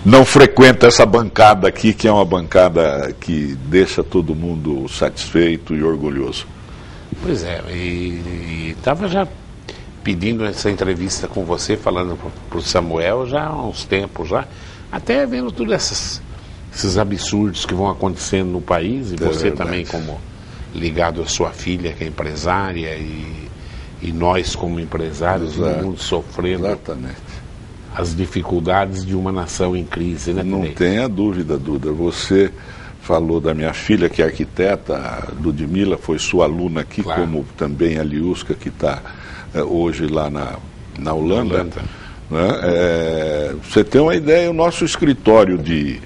não frequenta essa bancada aqui, que é uma bancada que deixa todo mundo satisfeito e orgulhoso. Pois é, e estava já pedindo essa entrevista com você, falando para o Samuel já há uns tempos já, até vendo todos esses absurdos que vão acontecendo no país, e você também como ligado à sua filha, que é empresária, e nós como empresários, todo mundo sofrendo as dificuldades de uma nação em crise, né? Não tenha dúvida, Duda. Você falou da minha filha, que é arquiteta, a Ludmila, foi sua aluna aqui, como também a Liuska, que está hoje lá na Holanda. Né? Você tem uma ideia, o nosso escritório de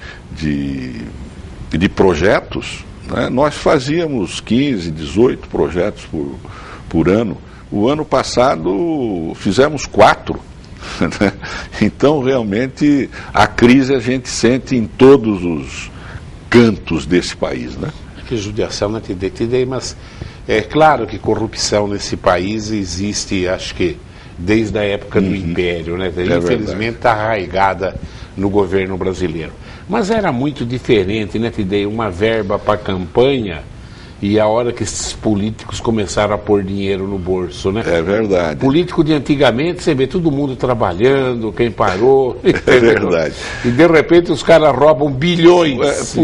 projetos, né? Nós fazíamos 15, 18 projetos por ano. O ano passado fizemos 4. Então, realmente, a crise a gente sente em todos os cantos desse país, né? Que judiação, né, Tidei? Mas é claro que corrupção nesse país existe, acho que desde a época do Império, né? Infelizmente está arraigada no governo brasileiro. Mas era muito diferente, né, Tidei? Uma verba para campanha e a hora que esses políticos começaram a pôr dinheiro no bolso, né? É verdade. Político de antigamente, você vê todo mundo trabalhando, quem parou. É verdade. E de repente os caras roubam bilhões.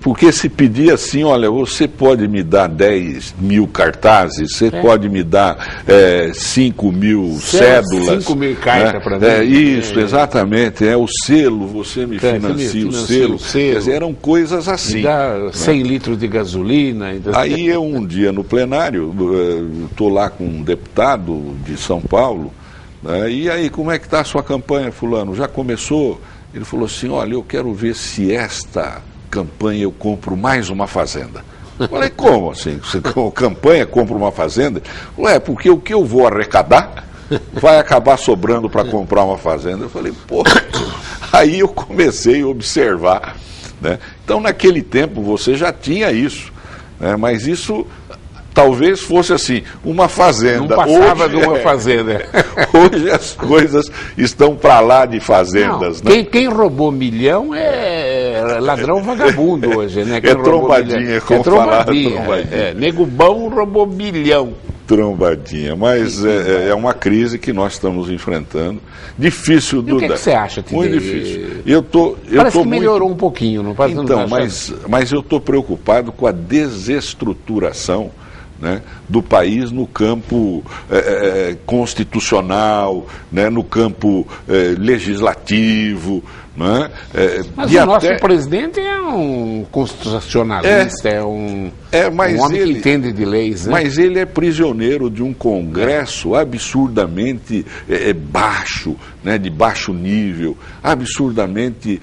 Porque se pedia assim, olha, você pode me dar 10 mil cartazes, você pode me dar 5 mil cédulas. 5 mil cartas para mim. Isso, exatamente. O selo, você me financia o selo. Quer dizer, eram coisas assim. Me dá 100 litros de gasolina. Aí eu um dia no plenário, estou lá com um deputado de São Paulo, né, e aí, como é que está a sua campanha, fulano? Já começou? Ele falou assim, olha, eu quero ver se esta campanha eu compro mais uma fazenda. Eu falei, como assim? Você com campanha compra uma fazenda? Ele falou, porque o que eu vou arrecadar vai acabar sobrando para comprar uma fazenda. Eu falei, pô, aí eu comecei a observar, né? Então naquele tempo você já tinha isso. Mas isso talvez fosse assim, uma fazenda. Não passava de uma fazenda. Hoje as coisas estão para lá de fazendas. Não, né? Quem roubou milhão é ladrão vagabundo hoje, né? É trombadinha, como falar trombadinha. Nego bom roubou bilhão. Trombadinha, mas é uma crise que nós estamos enfrentando. Difícil, Duda. O que você acha, Tidei? Muito difícil. Parece que melhorou um pouquinho, não parece? Então, mas eu estou preocupado com a desestruturação, né, do país no campo constitucional, né, no campo legislativo. Né? Mas o nosso presidente é um constitucionalista, é um homem que entende de leis. Né? Mas ele é prisioneiro de um Congresso absurdamente baixo, né, de baixo nível, absurdamente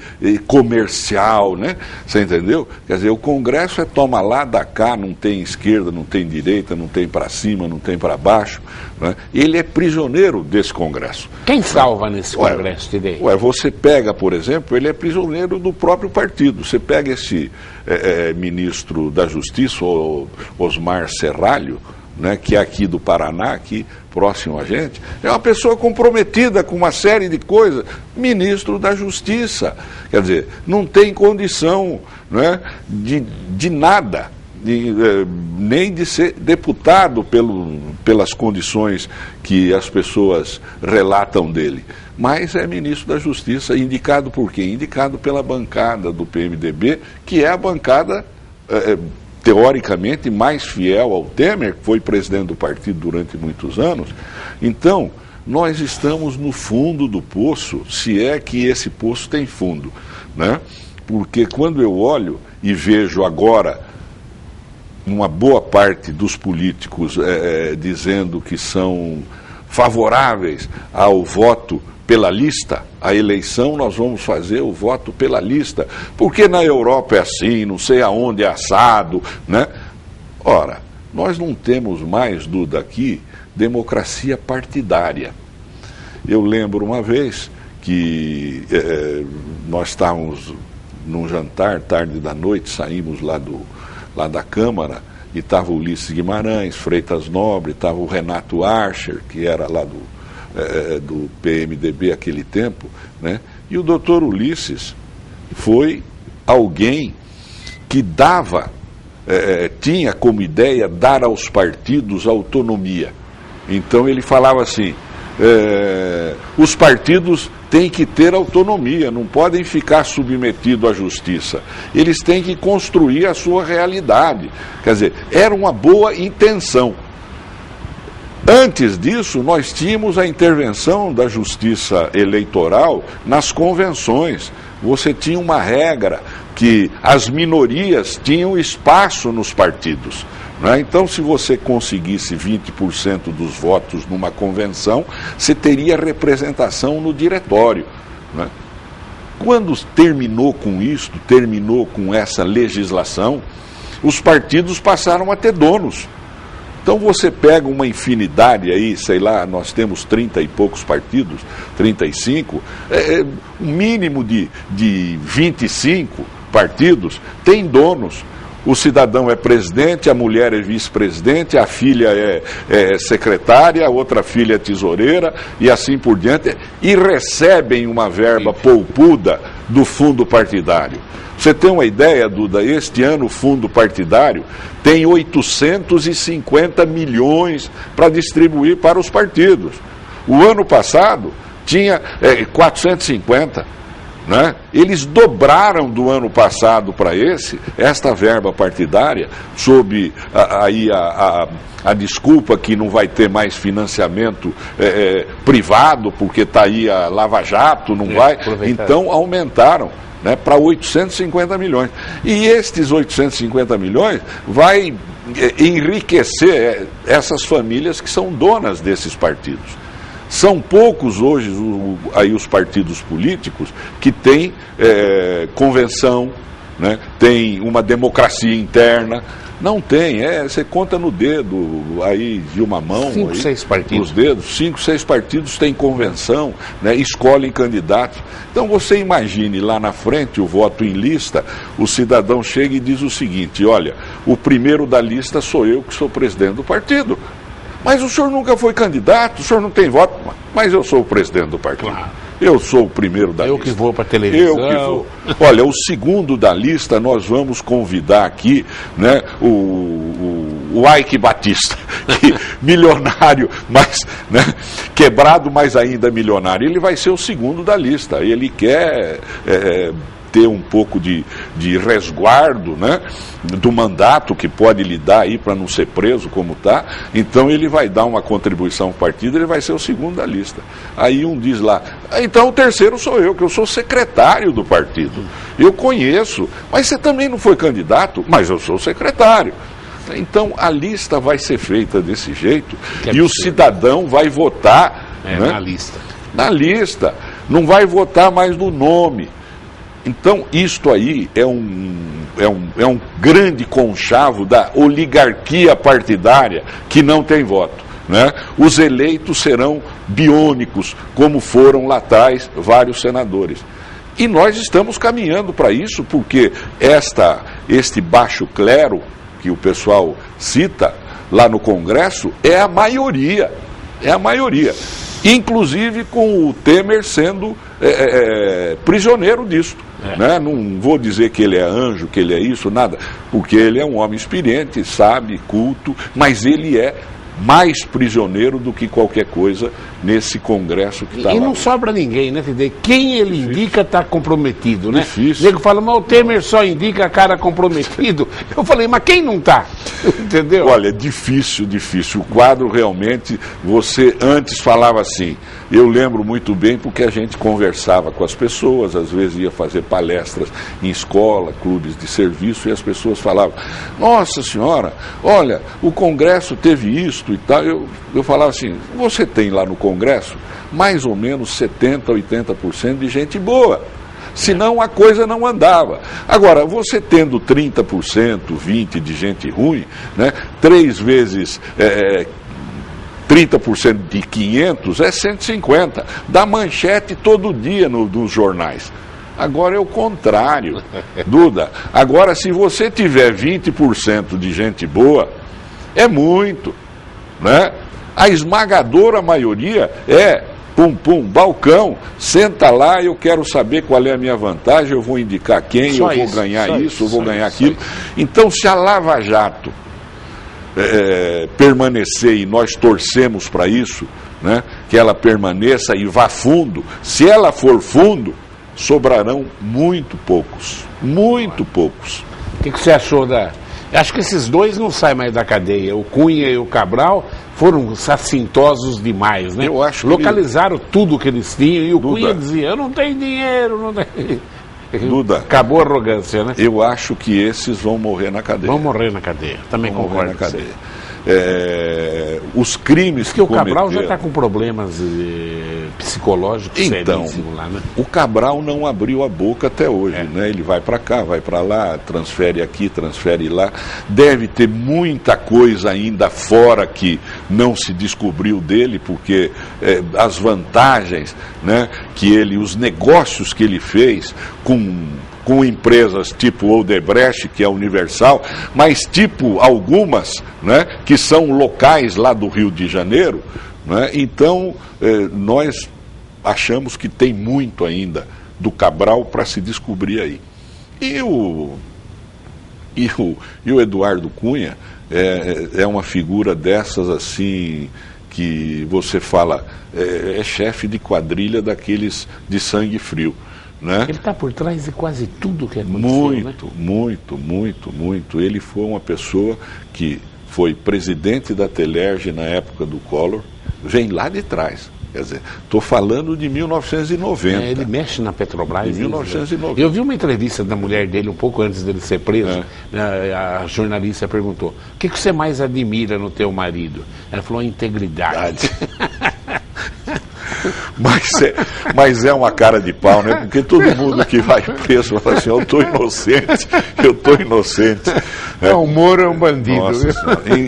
comercial, né? Você entendeu? Quer dizer, o Congresso toma lá, dá cá, não tem esquerda, não tem direita, não tem para cima, não tem para baixo. Né? Ele é prisioneiro desse Congresso. Quem salva nesse Congresso, Tidei? Você pega, por exemplo, ele é prisioneiro do próprio partido. Você pega esse ministro da Justiça, o Osmar Serralho, né, que é aqui do Paraná, aqui próximo a gente, é uma pessoa comprometida com uma série de coisas, ministro da Justiça. Quer dizer, não tem condição, né, de nada. Nem de ser deputado pelas condições que as pessoas relatam dele. Mas é ministro da Justiça, indicado por quem? Indicado pela bancada do PMDB, que é a bancada, teoricamente, mais fiel ao Temer, que foi presidente do partido durante muitos anos. Então, nós estamos no fundo do poço, se é que esse poço tem fundo, né? Porque quando eu olho e vejo agora uma boa parte dos políticos dizendo que são favoráveis ao voto pela lista, a eleição nós vamos fazer o voto pela lista, porque na Europa é assim, não sei aonde é assado, né? Ora, nós não temos mais, Duda, aqui, democracia partidária. Eu lembro uma vez que nós estávamos num jantar, tarde da noite, saímos lá da Câmara, e estava o Ulisses Guimarães, Freitas Nobre, estava o Renato Archer, que era lá do PMDB aquele tempo, né? E o doutor Ulisses foi alguém que tinha como ideia dar aos partidos autonomia. Então ele falava assim, os partidos têm que ter autonomia, não podem ficar submetidos à justiça. Eles têm que construir a sua realidade. Quer dizer, era uma boa intenção. Antes disso, nós tínhamos a intervenção da justiça eleitoral nas convenções. Você tinha uma regra que as minorias tinham espaço nos partidos. Né? Então, se você conseguisse 20% dos votos numa convenção, você teria representação no diretório. Né? Quando terminou com isso, terminou com essa legislação, os partidos passaram a ter donos. Então você pega uma infinidade aí, sei lá, nós temos 30 e poucos partidos, 35, um mínimo de 25 partidos tem donos. O cidadão é presidente, a mulher é vice-presidente, a filha é secretária, a outra filha é tesoureira e assim por diante, e recebem uma verba poupuda do fundo partidário. Você tem uma ideia, Duda? Este ano o fundo partidário tem 850 milhões para distribuir para os partidos. O ano passado tinha 450. Né? Eles dobraram do ano passado para esta verba partidária, sob a desculpa que não vai ter mais financiamento privado, porque está aí a Lava Jato, não vai. Então aumentaram. Né, para 850 milhões. E estes 850 milhões vai enriquecer essas famílias que são donas desses partidos. São poucos hoje aí os partidos políticos que têm convenção, né, tem uma democracia interna. Não tem, você conta no dedo aí de uma mão. 5, 6 partidos. Os dedos, 5, 6 partidos têm convenção, né, escolhem candidatos. Então você imagine lá na frente o voto em lista, o cidadão chega e diz o seguinte: olha, o primeiro da lista sou eu que sou presidente do partido. Mas o senhor nunca foi candidato, o senhor não tem voto, mas eu sou o presidente do partido. Claro. Eu sou o primeiro da lista. Eu que vou para a televisão. Eu que vou. Olha, o segundo da lista, nós vamos convidar aqui, né, o Ike Batista, que, milionário, mas, né, quebrado, mas ainda milionário. Ele vai ser o segundo da lista. Ele quer ter um pouco de resguardo, né, do mandato que pode lhe dar aí para não ser preso como está. Então ele vai dar uma contribuição ao partido, ele vai ser o segundo da lista. Aí um diz lá, então o terceiro sou eu, que eu sou secretário do partido. Eu conheço, mas você também não foi candidato, mas eu sou secretário. Então a lista vai ser feita desse jeito e o cidadão vai votar, né, na lista. Na lista, não vai votar mais no nome. Então, isto aí é um grande conchavo da oligarquia partidária que não tem voto. Né? Os eleitos serão biônicos, como foram lá atrás vários senadores. E nós estamos caminhando para isso, porque este baixo clero, que o pessoal cita lá no Congresso, é a maioria. É a maioria. Inclusive com o Temer sendo prisioneiro disso. Né? Não vou dizer que ele é anjo, que ele é isso, nada, porque ele é um homem experiente, sabe, culto, mas ele é mais prisioneiro do que qualquer coisa nesse Congresso que está lá. E não sobra ninguém, né? Quem ele indica está comprometido, né? Difícil. O nego fala, mas o Temer só indica cara comprometido. Eu falei, mas quem não está? Entendeu? Olha, é difícil. O quadro realmente, você antes falava assim, eu lembro muito bem porque a gente conversava com as pessoas, às vezes ia fazer palestras em escola, clubes de serviço, e as pessoas falavam, nossa senhora, olha, o Congresso teve isto e tal. Eu falava assim, você tem lá no Congresso mais ou menos 70%, 80% de gente boa. Senão a coisa não andava. Agora, você tendo 30%, 20% de gente ruim, né, 3 vezes 30% de 500 é 150. Dá manchete todo dia nos jornais. Agora é o contrário, Duda. Agora, se você tiver 20% de gente boa, é muito, né? A esmagadora maioria é Pum, pum, balcão, senta lá, eu quero saber qual é a minha vantagem, eu vou indicar quem, Só eu vou isso, ganhar só isso, eu vou ganhar isso, aquilo. Então, se a Lava Jato permanecer, e nós torcemos para isso, né, que ela permaneça e vá fundo, se ela for fundo, sobrarão muito poucos. O que você achou da... Acho que esses dois não saem mais da cadeia. O Cunha e o Cabral foram assintosos demais, né? Eu acho que localizaram tudo que eles tinham e o Duda, Cunha dizia, eu não tenho dinheiro, não tenho... Duda, acabou a arrogância, né? eu acho que esses vão morrer na cadeia. Vão morrer na cadeia, também Vão concordo morrer na com você. cadeia. Os crimes Porque o Cabral cometeram... já está com problemas psicológicos Então, seríssimos lá, né? o Cabral não abriu a boca até hoje, né? Ele vai para cá, vai para lá, transfere aqui, transfere lá. Deve ter muita coisa ainda fora que não se descobriu dele, porque as vantagens, né, que ele, os negócios que ele fez com empresas tipo Odebrecht, que é universal, mas tipo algumas, né, que são locais lá do Rio de Janeiro, né? Então, nós achamos que tem muito ainda do Cabral para se descobrir aí. E o Eduardo Cunha é uma figura dessas assim, que você fala, é chefe de quadrilha daqueles de sangue frio. Né? Ele está por trás de quase tudo que aconteceu, muito, né? muito. Ele foi uma pessoa que foi presidente da Telerge na época do Collor, vem lá de trás. Quer dizer, estou falando de 1990. Ele mexe na Petrobras. De 1990. Eu vi uma entrevista da mulher dele um pouco antes dele ser preso. A jornalista perguntou: o que você mais admira no teu marido? Ela falou: a integridade. Mas é uma cara de pau, né? Porque todo mundo que vai preso fala assim, eu estou inocente. O Moro é um bandido. Nossa,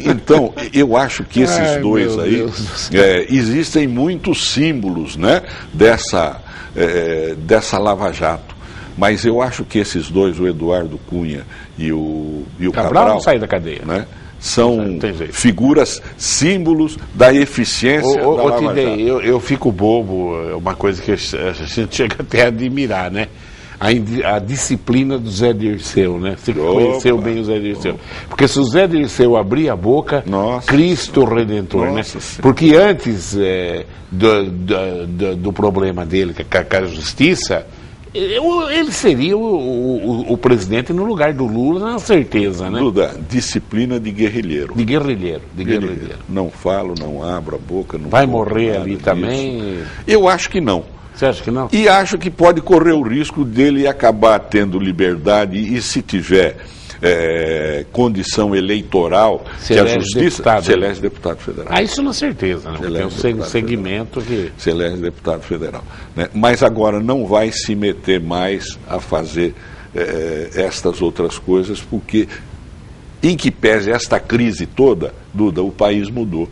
então, eu acho que esses dois aí, existem muitos símbolos, né, dessa Lava Jato. Mas eu acho que esses dois, o Eduardo Cunha e o Cabral não sai da cadeia, né? São figuras, símbolos da eficiência da Lava Jato. Eu fico bobo, é uma coisa que a gente chega até a admirar, né? A disciplina do Zé Dirceu, né? Você conheceu bem o Zé Dirceu. Porque se o Zé Dirceu abrir a boca, Cristo Redentor, né? Porque antes do problema dele com a justiça, ele seria o presidente no lugar do Lula, na certeza, né? Duda, disciplina de guerrilheiro. De guerrilheiro. Não falo, não abro a boca. Não vai morrer ali também? Eu acho que não. Você acha que não? E acho que pode correr o risco dele acabar tendo liberdade e, se tiver condição eleitoral, que a justiça se elege deputado federal. Isso na certeza, né? Tem um segmento que... Se elege deputado federal. Né? Mas agora não vai se meter mais a fazer estas outras coisas, porque, em que pese esta crise toda, Duda, o país mudou.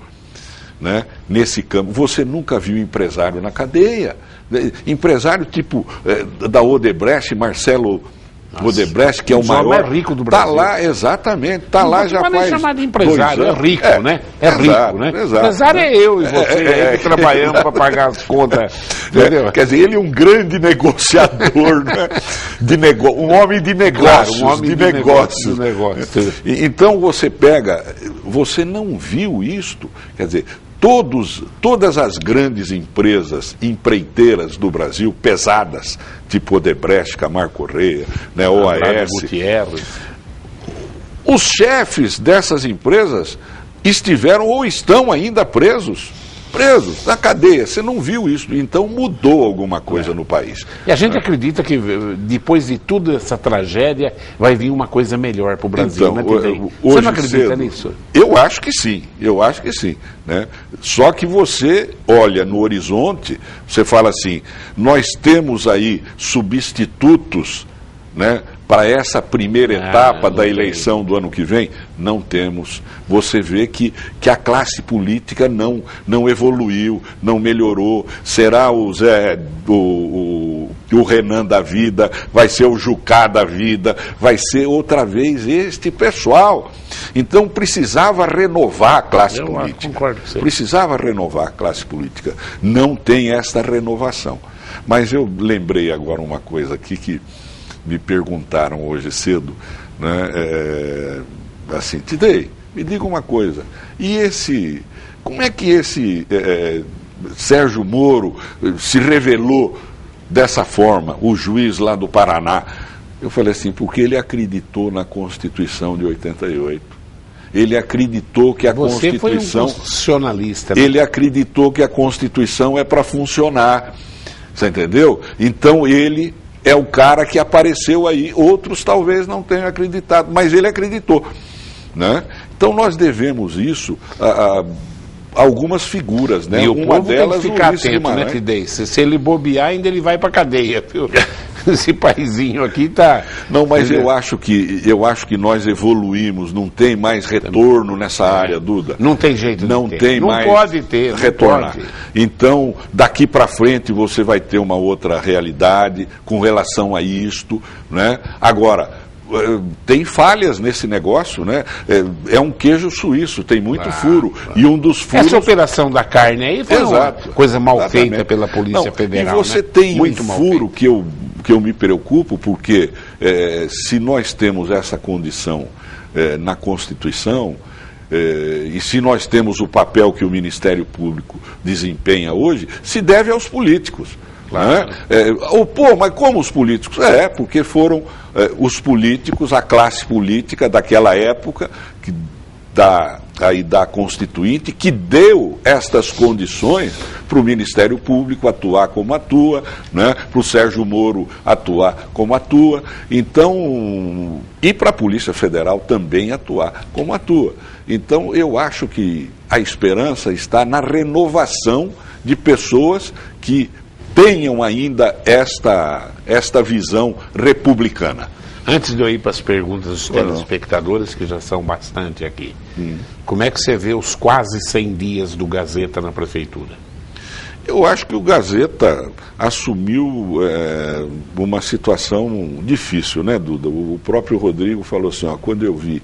Né? Nesse campo, você nunca viu empresário na cadeia. Empresário tipo da Odebrecht, Marcelo Odebrecht, que é o maior, mais rico do Brasil. Está lá, exatamente, está lá já faz. Não pode chamar de empresário, é rico, né? É rico, né? Exato, empresário é eu e você, que trabalhamos para pagar as contas. Entendeu? Quer dizer, ele é um grande negociador, né? Um homem de negócios. Claro, um homem de negócios. Então você não viu isto, quer dizer, todas as grandes empresas empreiteiras do Brasil, pesadas, tipo Odebrecht, Camargo Correia, né, OAS, Gutierrez. Os chefes dessas empresas estiveram ou estão ainda presos na cadeia. Você não viu isso, então mudou alguma coisa no país. E a gente acredita que depois de toda essa tragédia vai vir uma coisa melhor para o Brasil, então, né? Você não acredita nisso? Eu acho que sim, né? Só que você olha no horizonte, você fala assim, nós temos aí substitutos, né, para essa primeira etapa da eleição do ano que vem? Não temos. Você vê que a classe política não evoluiu, não melhorou. Será o o Renan da vida, vai ser o Jucá da vida, vai ser outra vez este pessoal. Então precisava renovar a classe política. Concordo com você. Precisava renovar a classe política. Não tem esta renovação. Mas eu lembrei agora uma coisa aqui que me perguntaram hoje cedo, né? Assim, Tidei, me diga uma coisa, como é que esse Sérgio Moro se revelou dessa forma, o juiz lá do Paraná? Eu falei assim, porque ele acreditou na Constituição de 88. Ele acreditou que a Você Constituição... foi um constitucionalista, né? Ele acreditou que a Constituição é para funcionar. Você entendeu? Então ele é o cara que apareceu aí. Outros talvez não tenham acreditado, mas ele acreditou, né? Então nós devemos isso a algumas figuras, né? E o uma povo delas, tem que ficar Ulisses atento, né, Guimarães. Tidei? Se ele bobear, ainda ele vai pra cadeia, viu? Esse paizinho aqui tá... Não, mas eu acho que nós evoluímos, não tem mais retorno nessa área, Duda. Não tem jeito de Não ter. tem Não mais pode ter, não retornar. pode. Então, daqui para frente você vai ter uma outra realidade com relação a isto, né? Agora, tem falhas nesse negócio, né? É um queijo suíço, tem muito furo. E um dos furos... Essa operação da carne aí foi uma coisa mal Exatamente. feita pela Polícia Federal. E você, né? tem muito um mal furo feito. que eu me preocupo, porque se nós temos essa condição na Constituição, e se nós temos o papel que o Ministério Público desempenha hoje, se deve aos políticos. Claro. Né? Mas como os políticos? Porque foram os políticos, a classe política daquela época, da Constituinte, que deu estas condições para o Ministério Público atuar como atua, né? Para o Sérgio Moro atuar como atua, então, e para a Polícia Federal também atuar como atua. Então, eu acho que a esperança está na renovação de pessoas que tenham ainda esta visão republicana. Antes de eu ir para as perguntas dos telespectadores, que já são bastante aqui, como é que você vê os quase 100 dias do Gazeta na Prefeitura? Eu acho que o Gazeta assumiu uma situação difícil, né, Duda? O próprio Rodrigo falou assim, quando eu vi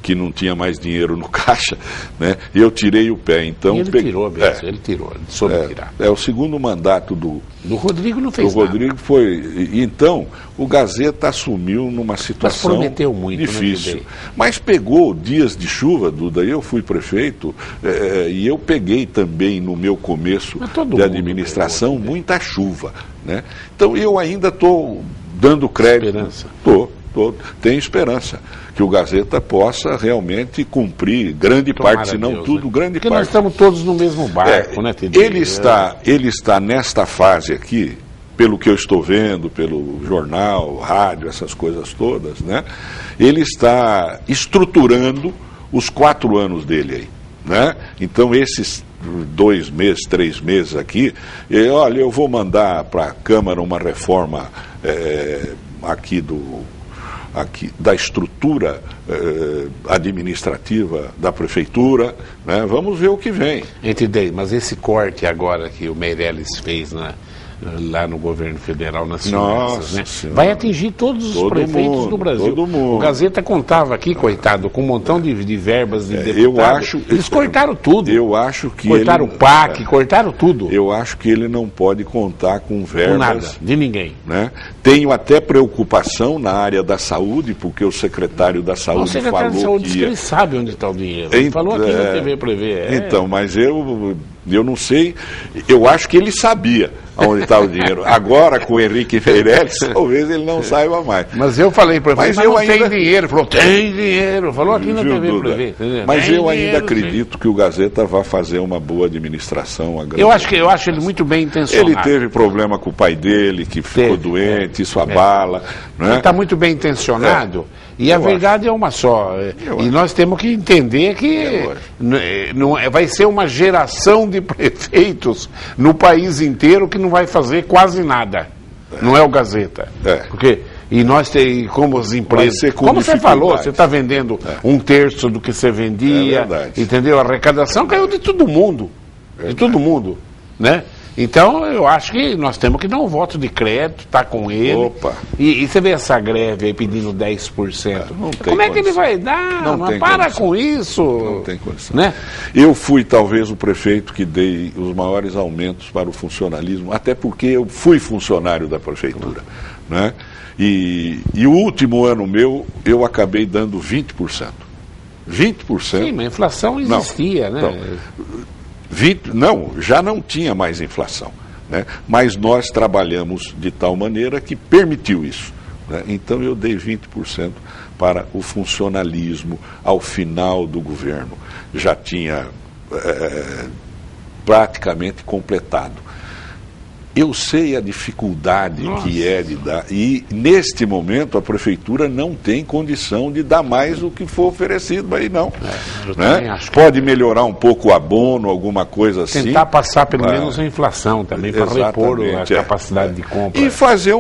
que não tinha mais dinheiro no caixa, né, eu tirei o pé. Então, e ele tirou, ele soube tirar. É o segundo mandato do Rodrigo, não fez nada. O Rodrigo foi... Então, o Gazeta assumiu numa situação prometeu muito, difícil. Né, mas pegou dias de chuva, Duda, eu fui prefeito, e eu peguei também no meu começo de administração muita chuva, né? Então, eu ainda estou dando crédito. Esperança. Tenho esperança que o Gazeta possa realmente cumprir grande parte, se não tudo, grande porque parte. Nós estamos todos no mesmo barco, né, Tidei? Ele está nesta fase aqui, pelo que eu estou vendo, pelo jornal, rádio, essas coisas todas, né? Ele está estruturando os 4 anos dele aí, né? Então, esses 2 meses, 3 meses aqui, olha, eu vou mandar para a Câmara uma reforma aqui da estrutura administrativa da Prefeitura, né? Vamos ver o que vem. Entendei, mas esse corte agora que o Meirelles fez lá no governo federal, nas finanças, né? Vai atingir todos os prefeitos do Brasil. Todo mundo. O Gazeta contava aqui, coitado, com um montão de verbas de deputados. Eles cortaram tudo. Eu acho que cortaram o PAC, cortaram tudo. Eu acho que ele não pode contar com verbas. Com nada, de ninguém. Né? Tenho até preocupação na área da saúde, porque o secretário da Saúde falou que... O secretário da Saúde disse que ele sabe onde está o dinheiro. Ele falou aqui na TV Prevê. Então, mas eu não sei, eu acho que ele sabia onde está o dinheiro. Agora, com o Henrique Meirelles, talvez ele não saiba mais. Mas eu falei para ele, mas eu não ainda... tem dinheiro. Falou, tem dinheiro. Falou aqui na TV Prevê. Mas eu ainda acredito que o Gazeta vai fazer uma boa administração. Eu acho ele muito bem intencionado. Ele teve problema com o pai dele, que ficou doente, isso abala. Né? Ele está muito bem intencionado. E a verdade é uma só. E nós temos que entender que vai ser uma geração de prefeitos no país inteiro que não vai fazer quase nada. Não é o Gazeta. E nós temos, como as empresas... Como você falou, você está vendendo 1/3 do que você vendia. Entendeu? A arrecadação caiu de todo mundo. De todo mundo. Né? Então, eu acho que nós temos que dar um voto de crédito, tá com ele. Opa. E você vê essa greve aí pedindo 10%. Não tem Como é que ele condição. vai dar? Não Mas tem para condição. com isso. Não tem condição. Né? Eu fui talvez o prefeito que dei os maiores aumentos para o funcionalismo, até porque eu fui funcionário da prefeitura, né? E o último ano meu, eu acabei dando 20%. 20%. Sim, mas a inflação existia, né? Não, já não tinha mais inflação, né? Mas nós trabalhamos de tal maneira que permitiu isso, né? Então eu dei 20% para o funcionalismo ao final do governo. Já tinha praticamente completado. Eu sei a dificuldade que é de dar, e neste momento a prefeitura não tem condição de dar mais o que for oferecido aí, não. Eu também Né? acho que Pode melhorar um pouco o abono, alguma coisa assim. tentar passar pelo menos a inflação também, para repor a Exatamente, capacidade de compra. E fazer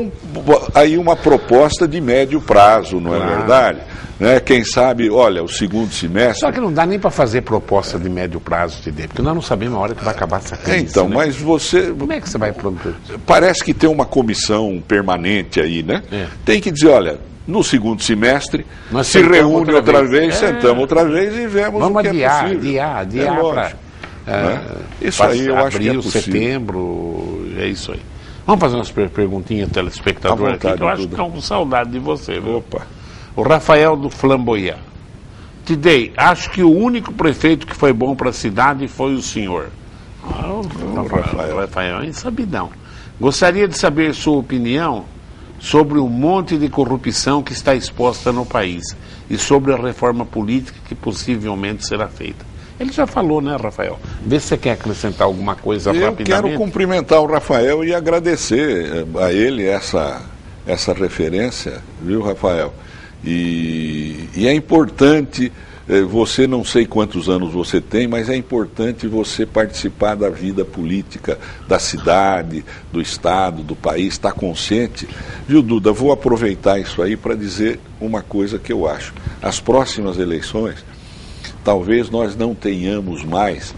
aí uma proposta de médio prazo, não é verdade? Né? Quem sabe, olha, o segundo semestre... Só que não dá nem para fazer proposta de médio prazo, porque nós não sabemos a hora que vai acabar essa crise. Então, né? mas você... Como é que você vai produzir? Parece que tem uma comissão permanente aí, né? É. Tem que dizer, olha, no segundo semestre, Nós se sentamos reúne outra vez, É. sentamos outra vez e vemos Vamos o que adiar, é possível. adiar lógico, para né? Isso aí eu acho que é abril, possível. setembro, é isso aí. Vamos fazer umas perguntinhas ao telespectador À aqui, vontade, que eu acho que Duda. estão com saudade de você, viu? Opa. O Rafael do Flamboyant. Tidei, acho que o único prefeito que foi bom para a cidade foi o senhor. O Rafael, em sabidão. Gostaria de saber sua opinião sobre o monte de corrupção que está exposta no país e sobre a reforma política que possivelmente será feita. Ele já falou, né, Rafael? Vê se você quer acrescentar alguma coisa Eu rapidamente. quero cumprimentar o Rafael e agradecer a ele essa referência, viu, Rafael? E é importante, você não sei quantos anos você tem, mas é importante você participar da vida política da cidade, do estado, do país, estar consciente. Viu, Duda, vou aproveitar isso aí para dizer uma coisa que eu acho. As próximas eleições, talvez nós não tenhamos mais,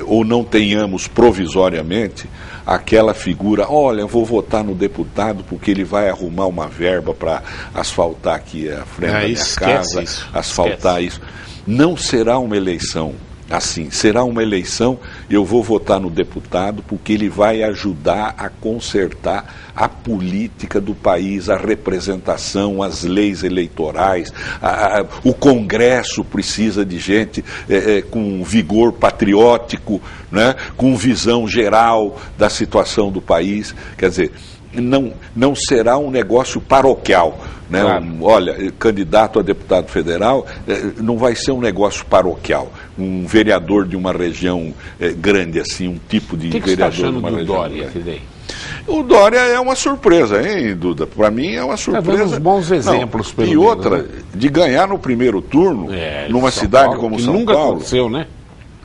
ou não tenhamos provisoriamente, aquela figura, olha, vou votar no deputado porque ele vai arrumar uma verba para asfaltar aqui a frente da minha casa, asfaltar isso. Não será uma eleição assim, será uma eleição, eu vou votar no deputado porque ele vai ajudar a consertar a política do país, a representação, as leis eleitorais, o Congresso precisa de gente com vigor patriótico, né, com visão geral da situação do país, quer dizer, não será um negócio paroquial, né? Claro. Olha, candidato a deputado federal não vai ser um negócio paroquial, um vereador de uma região grande assim, um tipo de que você está vereador achando de uma do região Dória, grande. Tidei? O Dória é uma surpresa, hein, Duda? Para mim é uma surpresa. Tá dando uns bons exemplos, Não, pelo e menos, outra, né? de ganhar no primeiro turno, numa São cidade Paulo, como que São nunca Paulo. aconteceu, né?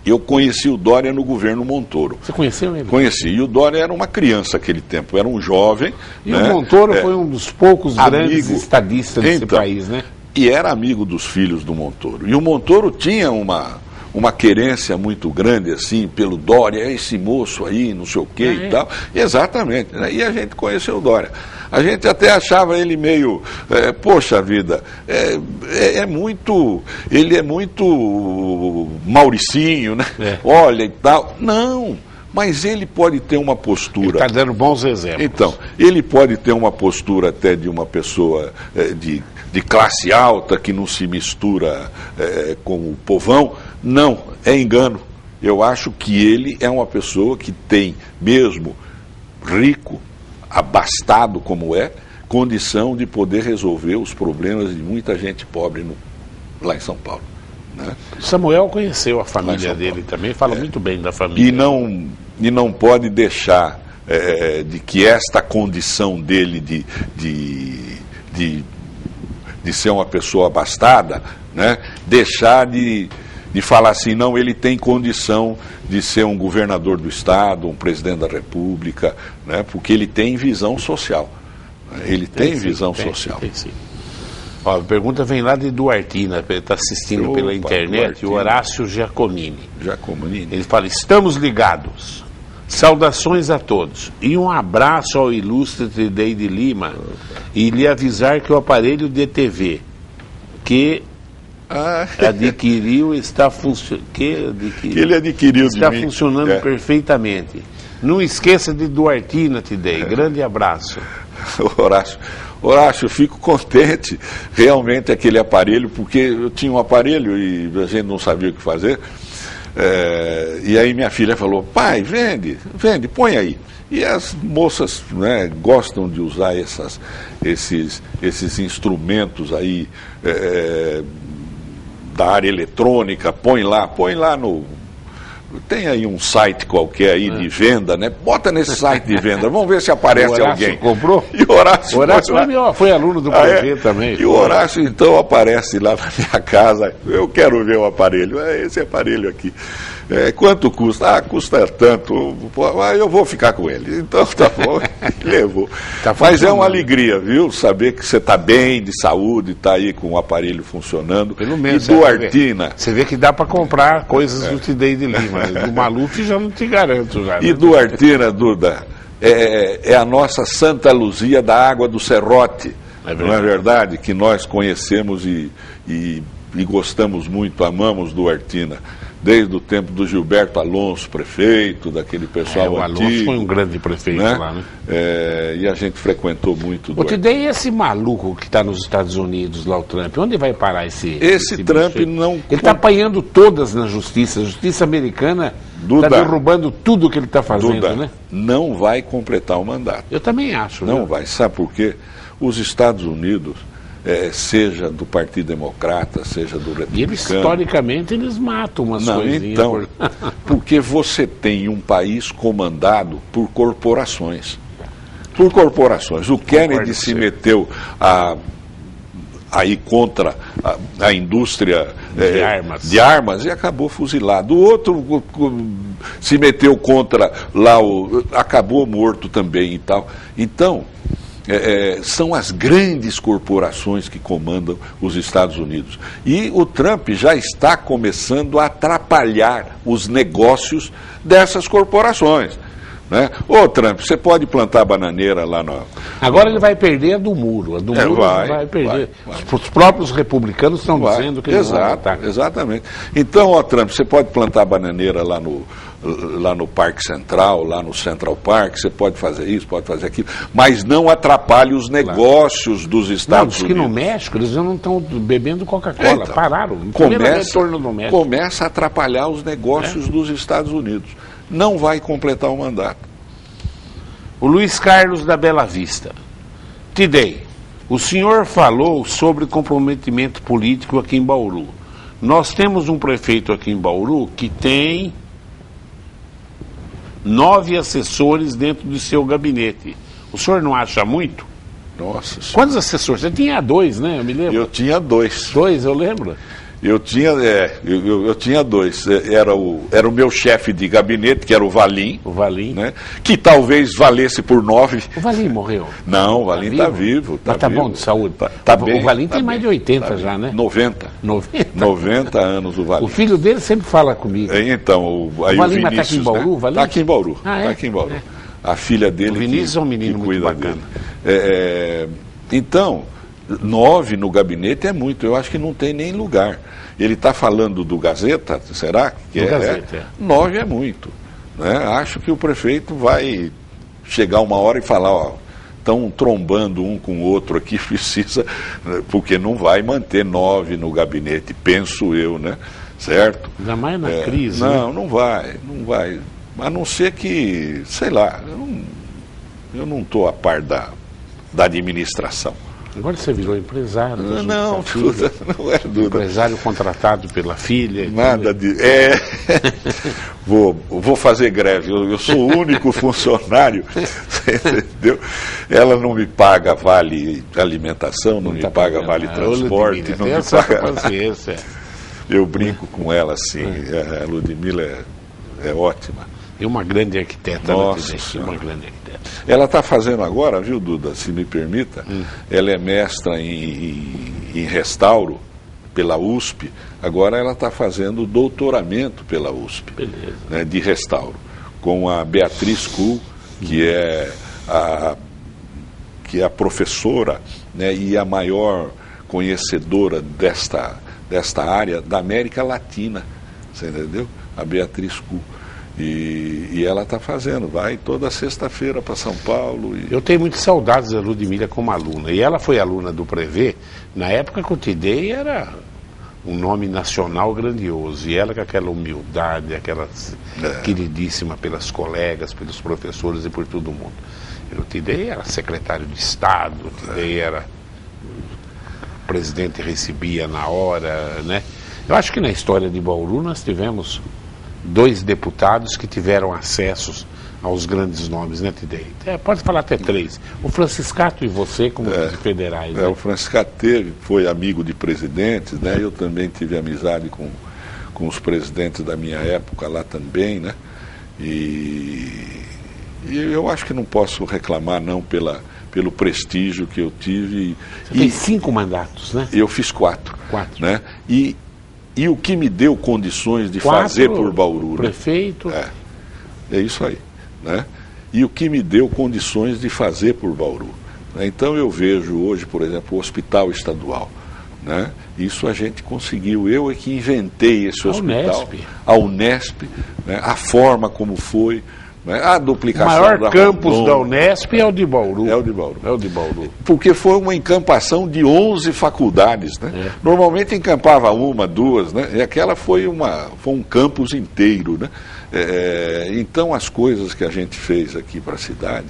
Eu conheci o Dória no governo Montoro. Você conheceu ele? Conheci. E o Dória era uma criança naquele tempo, era um jovem. E né? o Montoro foi um dos poucos grandes amigo. estadistas desse Então, país, né? E era amigo dos filhos do Montoro. E o Montoro tinha uma querência muito grande, assim, pelo Dória, esse moço aí, não sei o quê e tal. Exatamente. Né? E a gente conheceu o Dória. A gente até achava ele meio, poxa vida, ele é muito Mauricinho, né? Olha e tal. Não, mas ele pode ter uma postura... Está dando bons exemplos. Então, ele pode ter uma postura até de uma pessoa de classe alta que não se mistura com o povão. Não, é engano. Eu acho que ele é uma pessoa que tem, mesmo rico, abastado como condição de poder resolver os problemas de muita gente pobre lá em São Paulo. Né? Samuel conheceu a família dele também, fala muito bem da família. E não pode deixar de que esta condição dele de ser uma pessoa abastada, né, deixar de falar assim, não, ele tem condição de ser um governador do estado, um presidente da república, né, porque ele tem visão social. Ele tem visão social. Tem sim. Ó, a pergunta vem lá de Duartina, está assistindo pela internet, Duartina. o Horácio Giacomini. Giacomini. Ele fala, estamos ligados. Saudações a todos e um abraço ao ilustre Tidei de Lima e lhe avisar que o aparelho de TV que adquiriu está funcionando. Que ele adquiriu está de mim. funcionando perfeitamente. Não esqueça de Duartina, Tidei. Grande abraço. Horácio, eu fico contente realmente aquele aparelho, porque eu tinha um aparelho e a gente não sabia o que fazer. E aí minha filha falou, pai, vende, põe aí. E as moças, né, gostam de usar esses instrumentos aí da área eletrônica, põe lá no... Tem aí um site qualquer aí de venda, né? Bota nesse site de venda, vamos ver se aparece alguém. Comprou? E o Horácio foi aluno do projeto também. E o Horácio então aparece lá na minha casa, eu quero ver o aparelho, esse aparelho aqui. Quanto custa? Custa tanto, eu vou ficar com ele. Então tá bom, levou. Mas é uma alegria, viu? Saber que você está bem, de saúde, está aí com o aparelho funcionando. Pelo menos. E Duartina. Você vê que dá para comprar coisas do Tidei de Lima. Do Maluf já não te garanto. Já, e Duartina, Duda, é a nossa Santa Luzia da água do Serrote. Não é verdade? Que nós conhecemos e gostamos muito, amamos Duartina. Desde o tempo do Gilberto Alonso, prefeito, daquele pessoal o antigo. Alonso foi um grande prefeito, né? Lá, né? E a gente frequentou muito. O Tidei, esse maluco que está nos Estados Unidos, lá o Trump, onde vai parar esse Trump não... Ele está apanhando todas na justiça. A justiça americana está derrubando tudo que ele está fazendo, Duda, né? Não vai completar o mandato. Eu também acho. Não vai. Sabe por quê? Os Estados Unidos... seja do Partido Democrata, seja do Republicano. E eles, historicamente, eles matam umas coisinhas. Então, porque você tem um país comandado por corporações. Por corporações. O Kennedy se meteu aí contra a indústria de armas e acabou fuzilado. O outro se meteu contra acabou morto também e tal. Então... são as grandes corporações que comandam os Estados Unidos. E o Trump já está começando a atrapalhar os negócios dessas corporações. Né? Ô Trump, você pode plantar bananeira lá no... Agora ele vai perder a do muro. A do muro vai perder. Os próprios republicanos estão dizendo que ele vai matar. Exatamente. Então, ó Trump, você pode plantar bananeira lá no Parque Central, lá no Central Park, você pode fazer isso, pode fazer aquilo, mas não atrapalhe os negócios dos Estados Unidos. Que no México eles não estão bebendo Coca-Cola, pararam. Começa a atrapalhar os negócios dos Estados Unidos. Não vai completar o mandato. O Luiz Carlos da Bela Vista. Tidei, o senhor falou sobre comprometimento político aqui em Bauru. Nós temos um prefeito aqui em Bauru que tem 9 assessores dentro do seu gabinete. O senhor não acha muito? Nossa senhora. Quantos assessores? Você tinha 2, né? Eu me lembro. Eu tinha 2. 2, eu lembro. Eu tinha 2. Era o meu chefe de gabinete, que era o Valim. O Valim. Né? Que talvez valesse por 9. O Valim morreu? Não, o Valim está vivo. Mas está bom de saúde? Tá bem. O Valim tem mais de 80 já, né? 90. 90 anos o Valim. O filho dele sempre fala comigo. Então, o Valim está aqui em Bauru? Né? Está aqui em Bauru. Tá aqui em Bauru. A filha dele. O Vinícius é um menino muito bacana. Então, 9 no gabinete é muito. Eu acho que não tem nem lugar. Ele está falando do Gazeta, será? Que Gazeta. 9 é muito. Né? Acho que o prefeito vai chegar uma hora e falar, estão trombando um com o outro aqui, precisa, porque não vai manter 9 no gabinete, penso eu, né? Certo? Ainda mais na crise. Não, não vai. A não ser que, sei lá, eu não estou a par da administração. Agora você virou empresário. Não, Duda, não é Duda. Empresário contratado pela filha. Nada de... Vou fazer greve. Eu sou o único funcionário, entendeu? Ela não me paga vale alimentação, não me paga vale transporte. Não me paga... paciência. Eu brinco com ela assim. A Ludmila é ótima. E uma grande arquiteta. Nossa Senhora. Uma grande arquiteta. Ela está fazendo agora, viu, Duda, se me permita, ela é mestra em restauro pela USP, agora ela está fazendo doutoramento pela USP, Beleza. Né, de restauro. com a Beatriz Kuhl, que é a professora, né, e a maior conhecedora desta área da América Latina, você entendeu? A Beatriz Kuhl. E ela está fazendo, vai toda sexta-feira para São Paulo. Eu tenho muitas saudades da Ludmila como aluna. E ela foi aluna do Prevê, na época que o Tidei era um nome nacional grandioso. E ela com aquela humildade, aquela queridíssima pelas colegas, pelos professores e por todo mundo. O Tidei era secretário de Estado, o Tidei era... O presidente recebia na hora, né? Eu acho que na história de Bauru nós tivemos 2 deputados que tiveram acessos aos grandes nomes, né, Tidei? Pode falar até 3. O Franciscato e você como federais. Né? O Franciscato foi amigo de presidentes, né? Eu também tive amizade com os presidentes da minha época lá também, né? E eu acho que não posso reclamar não pelo prestígio que eu tive. Você fez 5 mandatos, né? Eu fiz 4. 4. Né? E o que me deu condições de fazer por Bauru. Prefeito. Né? É isso aí. Né? E o que me deu condições de fazer por Bauru. Né? Então eu vejo hoje, por exemplo, o Hospital Estadual. Né? Isso a gente conseguiu. Eu é que inventei esse hospital. A Unesp. Né? A forma como foi. A duplicação. O maior campus da Unesp é o de Bauru. É o de Bauru. É o de Bauru. Porque foi uma encampação de 11 faculdades, né? Normalmente encampava 1, 2, né? E aquela foi um campus inteiro, né? Então as coisas que a gente fez aqui para a cidade,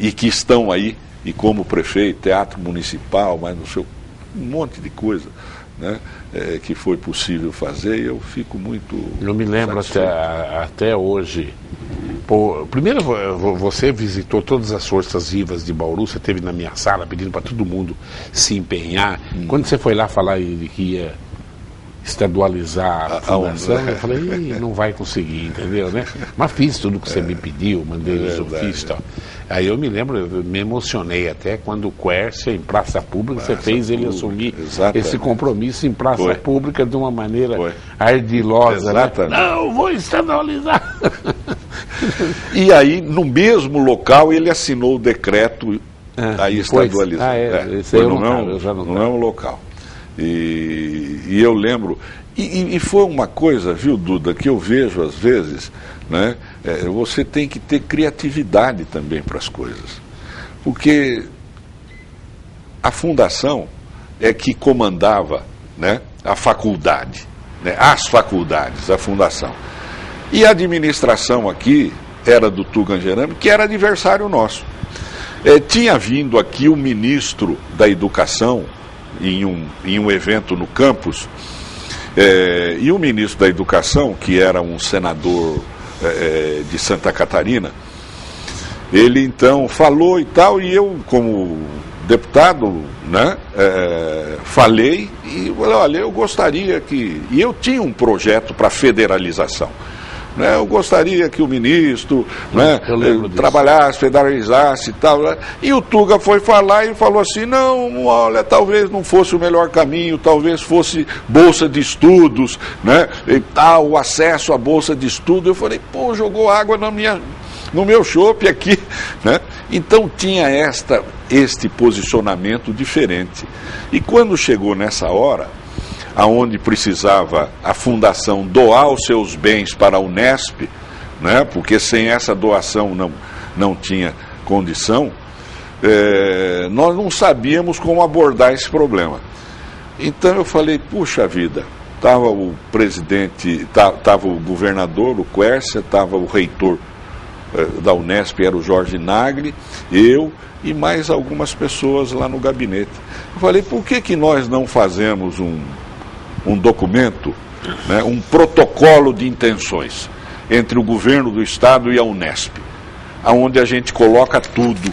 e que estão aí, e como prefeito, teatro municipal, mas no seu um monte de coisa, né? Que foi possível fazer, e eu fico muito... Eu me lembro até hoje. Primeiro, você visitou todas as forças vivas de Bauru, você esteve na minha sala pedindo para todo mundo se empenhar. Quando você foi lá falar que ia estadualizar a fundação, eu falei, não vai conseguir, entendeu, né? Mas fiz tudo que você me pediu, mandei os ofícios e tal. Aí eu me lembro, eu me emocionei até quando o Quércia, em praça pública, você fez ele assumir esse compromisso em praça pública de uma maneira ardilosa. Né? Não, vou estadualizar. E aí, no mesmo local, ele assinou o decreto aí estadualizado. Não é um local. E eu lembro, e foi uma coisa, viu, Duda, que eu vejo às vezes, né? Você tem que ter criatividade também para as coisas, porque a fundação é que comandava, né, a faculdade, né, as faculdades, a fundação. E a administração aqui era do Tugangerame, que era adversário nosso. Tinha vindo aqui o ministro da Educação, em um evento no campus, e o ministro da Educação, que era um senador de Santa Catarina, ele então falou e tal, e eu, como deputado, né, falei, e falei, olha, eu gostaria que... E eu tinha um projeto para federalização. Né, eu gostaria que o ministro, né, trabalhasse, federalizasse e tal. Né? E o Tuga foi falar e falou assim, não, olha, talvez não fosse o melhor caminho, talvez fosse bolsa de estudos, né, e tal, o acesso à bolsa de estudo. Eu falei, pô, jogou água no meu chope aqui. Né? Então tinha este posicionamento diferente. E quando chegou nessa hora, aonde precisava a fundação doar os seus bens para a Unesp, né, porque sem essa doação não tinha condição, nós não sabíamos como abordar esse problema. Então eu falei, puxa vida, estava o presidente, estava o governador, o Quércia, estava o reitor da Unesp, era o Jorge Nagli, eu e mais algumas pessoas lá no gabinete. Eu falei, por que nós não fazemos um documento, né, um protocolo de intenções entre o governo do estado e a Unesp, onde a gente coloca tudo,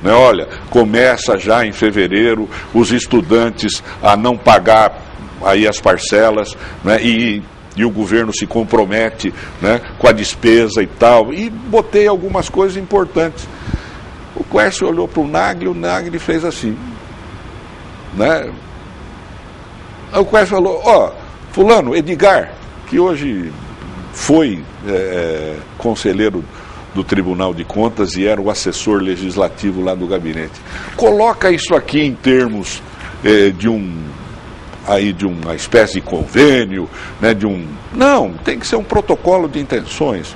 né? Olha, começa já em fevereiro os estudantes a não pagar aí as parcelas, né, e o governo se compromete, né, com a despesa e tal, e botei algumas coisas importantes. O Quércio olhou para o Nagli fez assim, né? Aí o Quércio falou, fulano, Edgar, que hoje foi conselheiro do Tribunal de Contas e era o assessor legislativo lá do gabinete. Coloca isso aqui em termos de uma espécie de convênio, né, Não, tem que ser um protocolo de intenções.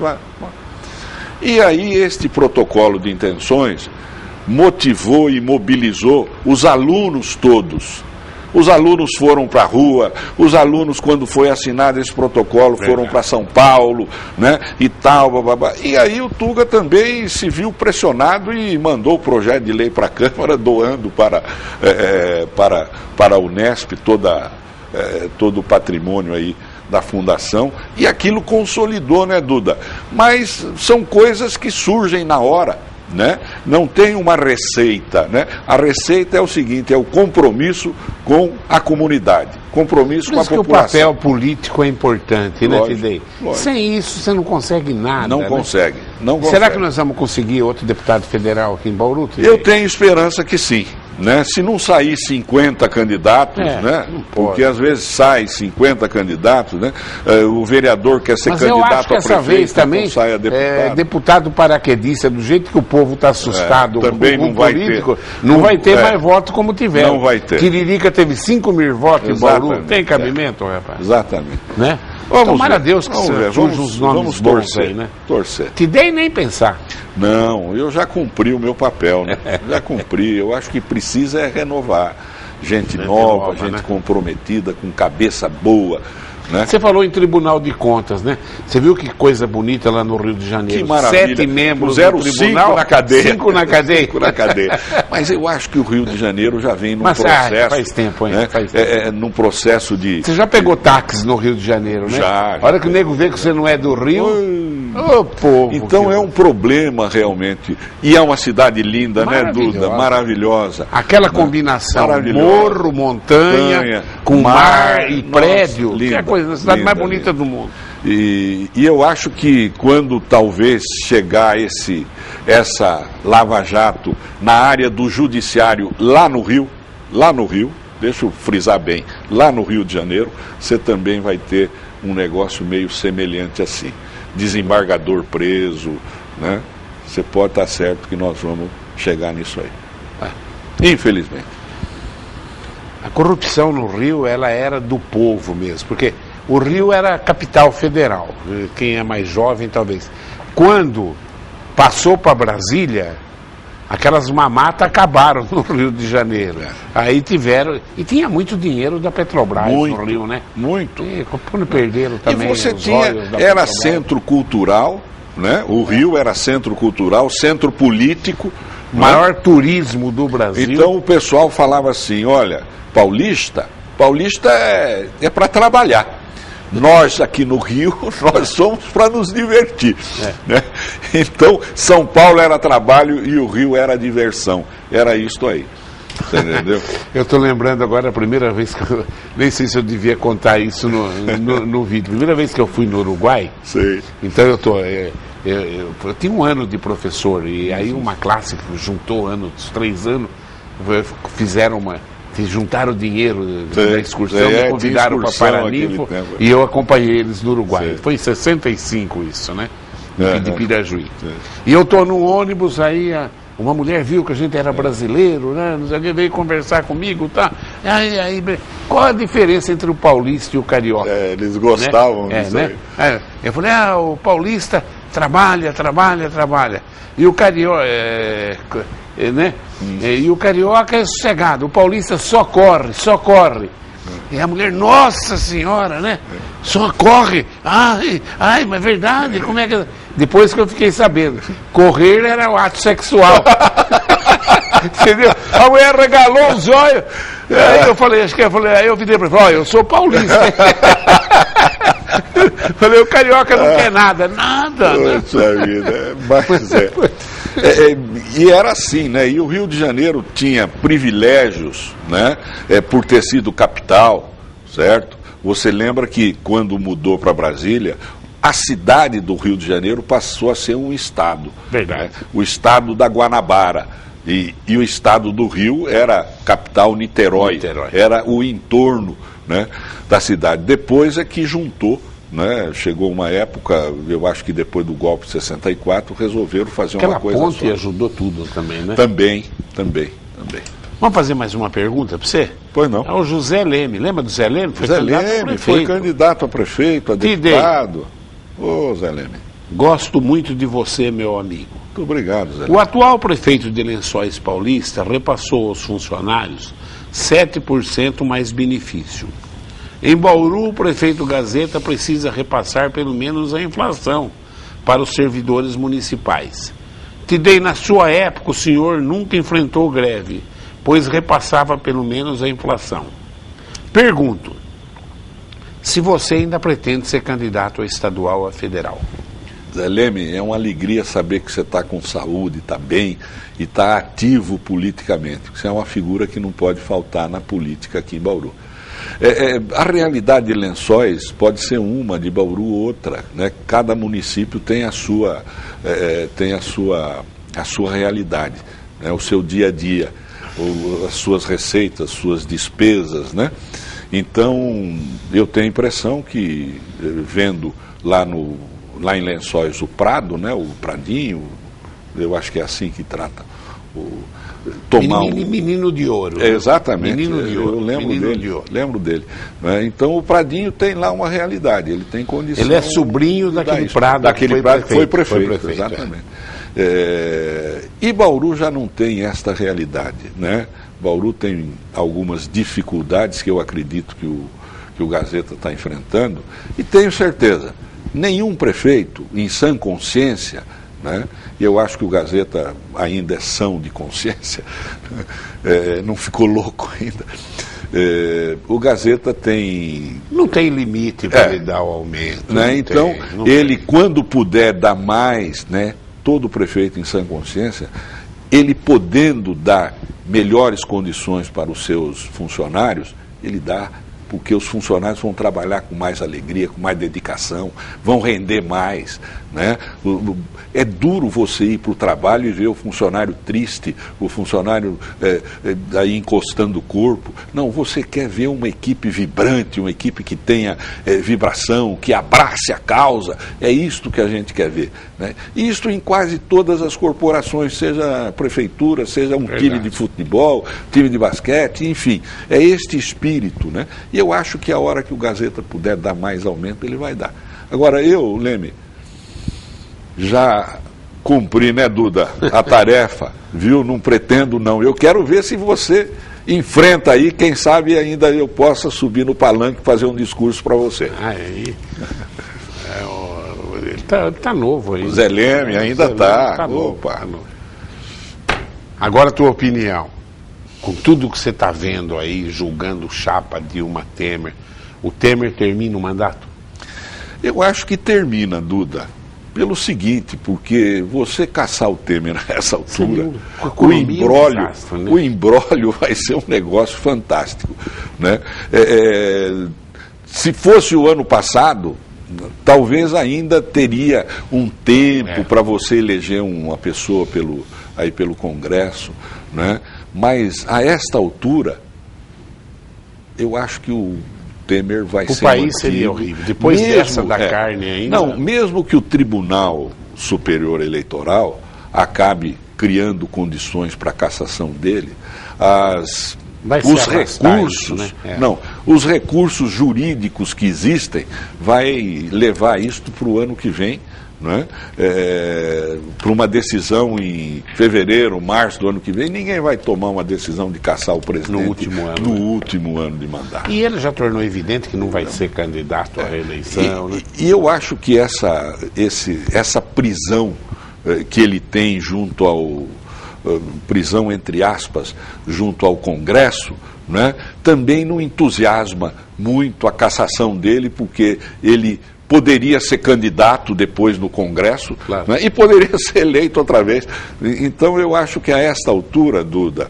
E aí este protocolo de intenções motivou e mobilizou os alunos todos. Os alunos foram para a rua, os alunos, quando foi assinado esse protocolo, foram para São Paulo, né, e tal, bababá. E aí o Tuga também se viu pressionado e mandou o projeto de lei para a Câmara, doando para a Unesp todo o patrimônio aí da fundação, e aquilo consolidou, né, Duda? Mas são coisas que surgem na hora, né? Não tem uma receita, né? A receita é o seguinte, é o compromisso com a comunidade, compromisso com a população. Por isso que o papel político é importante, né, Tidei? Lógico. Sem isso você não consegue nada. Não consegue, não consegue. Será que nós vamos conseguir outro deputado federal aqui em Bauru, Tidei? Eu tenho esperança que sim. Né? Se não sair 50 candidatos, né? Porque às vezes sai 50 candidatos, né? O vereador quer ser candidato a prefeito, essa vez também então sai a deputado. Deputado paraquedista, do jeito que o povo está assustado também com não o vai político, ter. não vai ter mais voto como tiveram. Não vai ter. Tiririca teve 5.000 votos em Bauru, tem cabimento, rapaz? Exatamente. Né? Tomara a Deus que surjam os nomes bons aí, né? Torcer. Tidei nem pensar. Não, eu já cumpri o meu papel, né? Já cumpri. Eu acho que precisa renovar. Gente nova, gente, né, comprometida, com cabeça boa. Né? Você falou em Tribunal de Contas, né? Você viu que coisa bonita lá no Rio de Janeiro? Que maravilha. 7 membros Puseram do tribunal, 5 na cadeia. 5 na cadeia. 5 na cadeia. Mas eu acho que o Rio de Janeiro já vem num processo. Faz tempo, hein? Né? Faz tempo. Num processo de... Você já pegou táxi no Rio de Janeiro, né? Já. A hora que o nego vê que você não é do Rio... Ô, povo! Então é um problema realmente. E é uma cidade linda, né, Duda? Maravilhosa. Aquela combinação, morro, montanha, com mar e prédio, linda, que é a coisa, a cidade mais bonita do mundo. E eu acho que quando talvez chegar essa lava-jato na área do judiciário lá no Rio, deixa eu frisar bem, lá no Rio de Janeiro, você também vai ter um negócio meio semelhante assim. Desembargador preso, né? Você pode estar certo que nós vamos chegar nisso aí. Infelizmente. A corrupção no Rio, ela era do povo mesmo, porque o Rio era a capital federal. Quem é mais jovem, talvez. Quando passou para Brasília, aquelas mamatas acabaram no Rio de Janeiro. Aí tiveram... E tinha muito dinheiro da Petrobras no Rio, né? Muito. E quando perderam também. E você tinha... Era centro cultural, né? O Rio era centro cultural, centro político. Maior turismo do Brasil. Então o pessoal falava assim, olha, paulista é para trabalhar. Nós aqui no Rio, nós somos para nos divertir. Né? Então, São Paulo era trabalho e o Rio era diversão. Era isto aí. Você entendeu? Eu estou lembrando agora a primeira vez que eu... Nem sei se eu devia contar isso no vídeo. Primeira vez que eu fui no Uruguai. Sei. Então eu tinha um ano de professor. E aí uma classe que juntou dos 3 anos, juntaram dinheiro da excursão, me convidaram para Paraninfo e eu acompanhei eles no Uruguai. Foi em 65 isso, né? De Pirajuí. E eu estou no ônibus, aí uma mulher viu que a gente era brasileiro, né? Não sei o que, veio conversar comigo, tá? Aí, qual a diferença entre o paulista e o carioca? Eles gostavam disso, né? Eu falei, o paulista trabalha. E o carioca, né? E o carioca é sossegado, o paulista só corre. E a mulher, nossa senhora, né? Só corre. Ai, mas é verdade, como é que... Depois que eu fiquei sabendo, correr era o ato sexual. Entendeu? A mulher regalou os olhos. Aí eu falei, aí eu virei para ele, eu sou paulista. Falei, o carioca não quer nada. Poxa vida, mas e era assim, né? E o Rio de Janeiro tinha privilégios, né? Por ter sido capital, certo? Você lembra que quando mudou para Brasília, a cidade do Rio de Janeiro passou a ser um estado. Verdade. Né? O estado da Guanabara. E o estado do Rio era capital Niterói. Era o entorno, né, da cidade. Depois é que juntou né? Chegou uma época, eu acho que depois do golpe de 64, resolveram fazer uma coisa Aquela ponte só. ajudou tudo também, né? Também. Vamos fazer mais uma pergunta para você? Pois não. É o José Leme, lembra do Zé Leme? Zé Leme foi candidato a prefeito, a deputado. Ô, Zé Leme. Gosto muito de você, meu amigo. Muito obrigado, Zé Leme. O atual prefeito de Lençóis Paulista repassou aos funcionários 7% mais benefício. Em Bauru, o prefeito Gazeta precisa repassar pelo menos a inflação para os servidores municipais. Tidei, na sua época, o senhor nunca enfrentou greve, pois repassava pelo menos a inflação. Pergunto, se você ainda pretende ser candidato a estadual ou a federal. Zé Leme, é uma alegria saber que você está com saúde, está bem e está ativo politicamente. Você é uma figura que não pode faltar na política aqui em Bauru. A realidade de Lençóis pode ser uma, de Bauru outra, né? Cada município tem a sua realidade, né? O seu dia a dia, as suas receitas, suas despesas, né? Então, eu tenho a impressão que, vendo lá em Lençóis o Prado, né? O Pradinho, eu acho que é assim que trata Menino de Ouro. Exatamente. Menino de Ouro. Eu lembro Menino dele. de Ouro. Lembro dele. Né? Então o Pradinho tem lá uma realidade, ele tem condição. Ele é sobrinho daquele Prado. Daquele Prado que foi prefeito. É. Exatamente. E Bauru já não tem esta realidade, né? Bauru tem algumas dificuldades que eu acredito que o Gazeta está enfrentando, e tenho certeza, nenhum prefeito, em sã consciência, né? E eu acho que o Gazeta ainda é são de consciência, não ficou louco ainda. O Gazeta tem... Não tem limite para ele dar o aumento. Né? Então, quando puder dar mais, né? Todo prefeito em sã consciência, ele podendo dar melhores condições para os seus funcionários, ele dá, porque os funcionários vão trabalhar com mais alegria, com mais dedicação, vão render mais, né? É duro você ir para o trabalho e ver o funcionário triste, o funcionário aí encostando o corpo. Não, você quer ver uma equipe vibrante, uma equipe que tenha vibração, que abrace a causa. É isto que a gente quer ver, né? E isto em quase todas as corporações, seja a prefeitura, seja um time de futebol, time de basquete, enfim. É este espírito, né? E eu acho que a hora que o Gazeta puder dar mais aumento, ele vai dar. Agora, Leme, já cumpri, né, Duda, a tarefa, viu? Não pretendo, não. Eu quero ver se você enfrenta aí, quem sabe ainda eu possa subir no palanque e fazer um discurso para você. Aí, ele tá novo aí. O Zé Leme ainda está. Opa. Agora a tua opinião. Com tudo que você está vendo aí, julgando chapa Dilma Temer, o Temer termina o mandato? Eu acho que termina, Duda, pelo seguinte, porque você caçar o Temer nessa altura, o imbróglio vai ser um negócio fantástico, né? Se fosse o ano passado, talvez ainda teria um tempo para você eleger uma pessoa pelo Congresso, né? Mas a esta altura, eu acho que o Temer vai ser... O país seria horrível. Depois dessa da carne ainda... Não, mesmo que o Tribunal Superior Eleitoral acabe criando condições para a cassação dele, os recursos, isso, né? Os recursos jurídicos que existem vai levar isto para o ano que vem, né? Para uma decisão em fevereiro, março do ano que vem. Ninguém vai tomar uma decisão de caçar o presidente no último ano de mandato. E ele já tornou evidente que não vai ser candidato à reeleição, né? E eu acho que essa prisão que ele tem junto ao prisão entre aspas junto ao Congresso, né, também não entusiasma muito a cassação dele, porque ele poderia ser candidato depois no Congresso, claro, né, e poderia ser eleito outra vez. Então eu acho que a esta altura, Duda,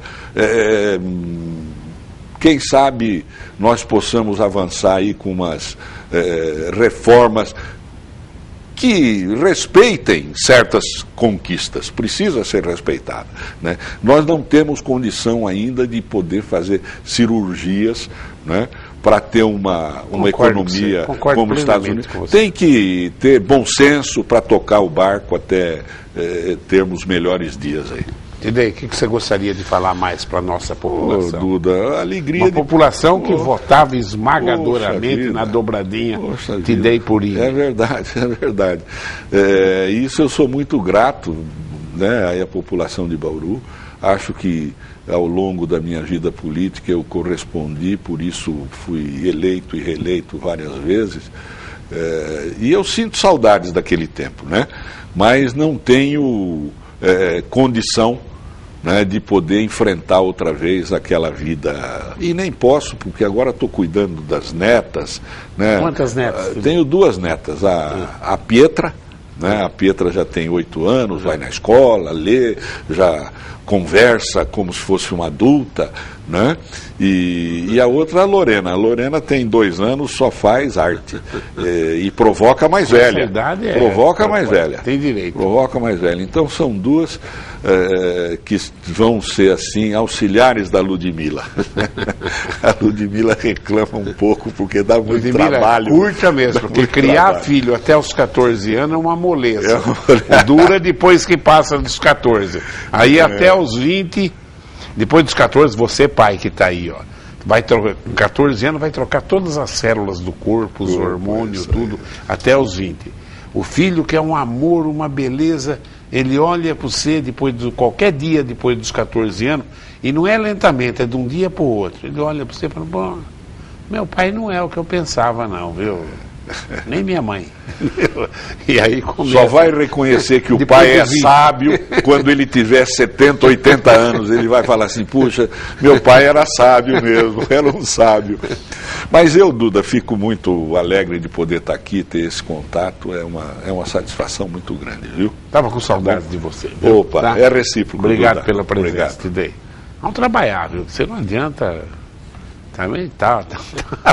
quem sabe nós possamos avançar aí com umas reformas que respeitem certas conquistas, precisa ser respeitada, né? Nós não temos condição ainda de poder fazer cirurgias, né, para ter uma economia como os Estados Unidos. Tem que ter bom senso para tocar o barco até termos melhores dias aí. Tidei, o que você gostaria de falar mais para a nossa população? Duda, a alegria uma população que votava esmagadoramente na dobradinha Tidei Purinho. É verdade, é verdade. Isso eu sou muito grato, né, aí à população de Bauru. Acho que ao longo da minha vida política eu correspondi, por isso fui eleito e reeleito várias vezes. E eu sinto saudades daquele tempo, né? Mas não tenho condição, né, de poder enfrentar outra vez aquela vida. E nem posso, porque agora estou cuidando das netas. Né? Quantas netas? Tenho 2 netas. A Pietra, né? A Pietra já tem 8 anos, vai na escola, lê, já conversa como se fosse uma adulta, né? E a outra, a Lorena. A Lorena tem 2 anos, só faz arte. E provoca a mais velha. Provoca a mais velha. Tem direito. Provoca a mais velha. Então são 2 que vão ser, assim, auxiliares da Ludmila. A Ludmila reclama um pouco porque dá muito Ludmila trabalho. Curta mesmo, porque criar filho até os 14 anos é uma moleza. Dura depois que passa dos 14. Aí até os 20, depois dos 14, você pai que está aí, ó, vai trocar, com 14 anos vai trocar todas as células do corpo, os hormônios, tudo, até os 20. O filho que é um amor, uma beleza, ele olha para você qualquer dia depois dos 14 anos, e não é lentamente, é de um dia para o outro. Ele olha para você e fala, bom, meu pai não é o que eu pensava não, viu? Nem minha mãe. E aí começa. Só vai reconhecer que o pai é sábio quando ele tiver 70, 80 anos. Ele vai falar assim, puxa, meu pai era sábio mesmo, era um sábio. Mas eu, Duda, fico muito alegre de poder estar aqui, ter esse contato. É uma satisfação muito grande, viu? Estava com saudades de você. Viu? Opa, tá? É recíproco. Obrigado, Duda, pela presença, Tidei. Vamos trabalhar, viu? Você não adianta. Também tá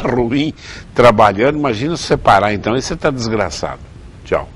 ruim trabalhando, imagina se separar então, aí você está desgraçado. Tchau.